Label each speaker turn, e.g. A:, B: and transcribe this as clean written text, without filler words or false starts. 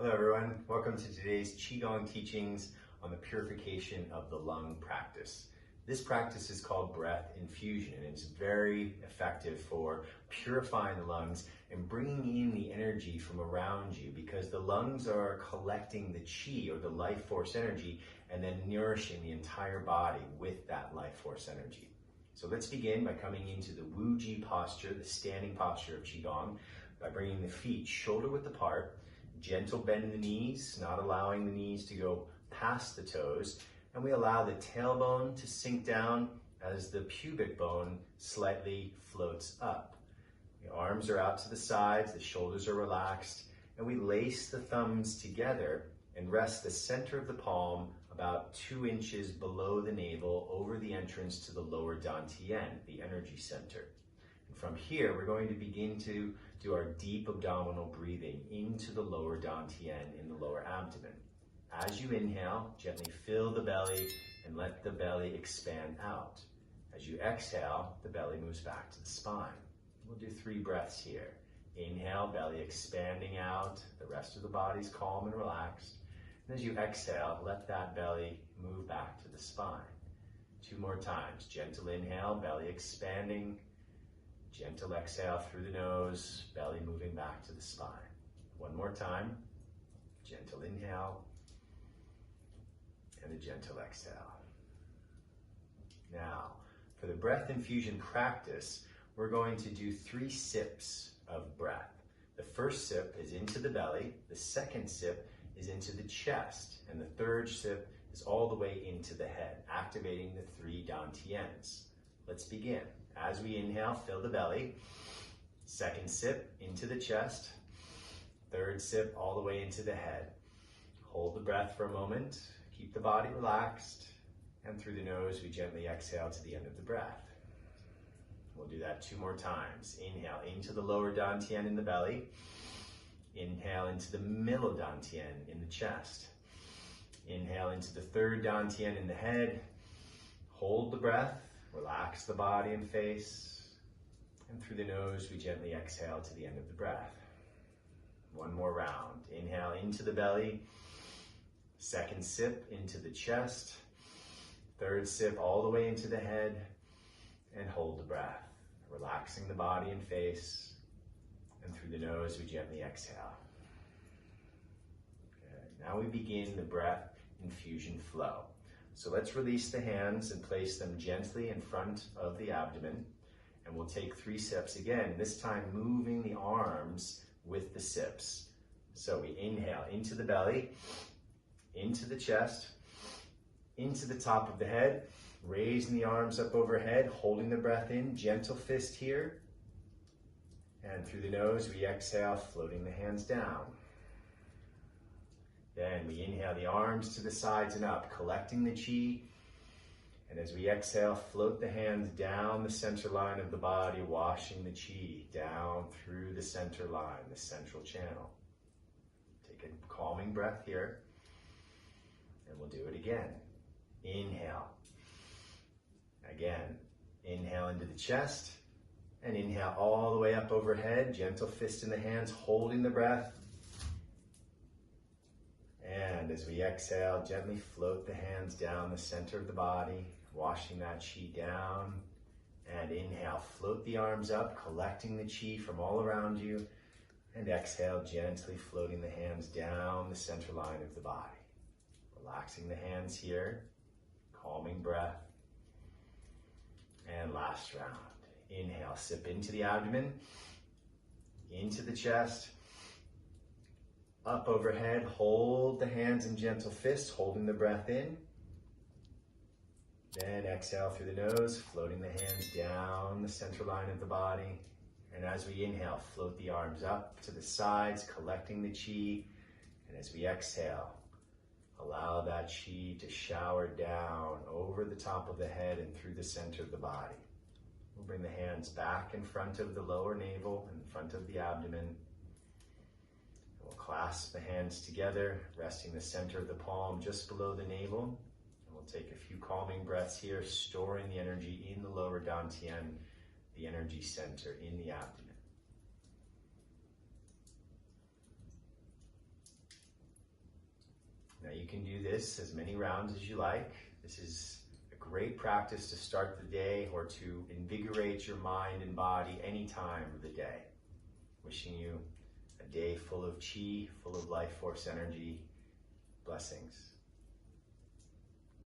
A: Hello everyone, welcome to today's Qigong teachings on the purification of the lung practice. This practice is called breath infusion and it's very effective for purifying the lungs and bringing in the energy from around you because the lungs are collecting the qi or the life force energy and then nourishing the entire body with that life force energy. So let's begin by coming into the Wu Ji posture, the standing posture of Qigong, by bringing the feet shoulder width apart. Gentle bend in the knees, not allowing the knees to go past the toes. And we allow the tailbone to sink down as the pubic bone slightly floats up. The arms are out to the sides, the shoulders are relaxed, and we lace the thumbs together and rest the center of the palm about 2 inches below the navel over the entrance to the lower dantian, the energy center. From here, we're going to begin to do our deep abdominal breathing into the lower dantian in the lower abdomen. As you inhale, gently fill the belly and let the belly expand out. As you exhale, the belly moves back to the spine. We'll do 3 breaths here. Inhale, belly expanding out. The rest of the body's calm and relaxed. And as you exhale, let that belly move back to the spine. 2 more times. Gentle inhale, belly expanding. Gentle exhale through the nose, belly moving back to the spine. 1 more time. Gentle inhale and a gentle exhale. Now, for the breath infusion practice, we're going to do 3 sips of breath. The first sip is into the belly, the second sip is into the chest, and the third sip is all the way into the head, activating the 3 dantians. Let's begin. As we inhale, fill the belly. Second sip into the chest. Third sip all the way into the head. Hold the breath for a moment. Keep the body relaxed. And through the nose, we gently exhale to the end of the breath. We'll do that 2 more times. Inhale into the lower dantian in the belly. Inhale into the middle dantian in the chest. Inhale into the third dantian in the head. Hold the breath. Relax the body and face. And through the nose, we gently exhale to the end of the breath. 1 more round. Inhale into the belly. Second sip into the chest. Third sip all the way into the head. And hold the breath. Relaxing the body and face. And through the nose, we gently exhale. Good. Now we begin the breath infusion flow. So let's release the hands and place them gently in front of the abdomen. And we'll take 3 sips again, this time moving the arms with the sips. So we inhale into the belly, into the chest, into the top of the head, raising the arms up overhead, holding the breath in, gentle fist here. And through the nose, we exhale, floating the hands down. Then we inhale the arms to the sides and up, collecting the qi. And as we exhale, float the hands down the center line of the body, washing the qi down through the center line, the central channel. Take a calming breath here. And we'll do it again. Inhale. Again, inhale into the chest. And inhale all the way up overhead, gentle fist in the hands, holding the breath. And as we exhale, gently float the hands down the center of the body, washing that qi down. And inhale, float the arms up, collecting the qi from all around you. And exhale, gently floating the hands down the center line of the body. Relaxing the hands here, calming breath. And last round. Inhale, sip into the abdomen, into the chest. Up overhead, hold the hands in gentle fists, holding the breath in. Then exhale through the nose, floating the hands down the center line of the body. And as we inhale, float the arms up to the sides, collecting the qi. And as we exhale, allow that qi to shower down over the top of the head and through the center of the body. We'll bring the hands back in front of the lower navel, in front of the abdomen. We'll clasp the hands together, resting the center of the palm just below the navel. And we'll take a few calming breaths here, storing the energy in the lower dantian, the energy center in the abdomen. Now you can do this as many rounds as you like. This is a great practice to start the day or to invigorate your mind and body any time of the day. Wishing you a day full of Qi, full of life force energy. Blessings.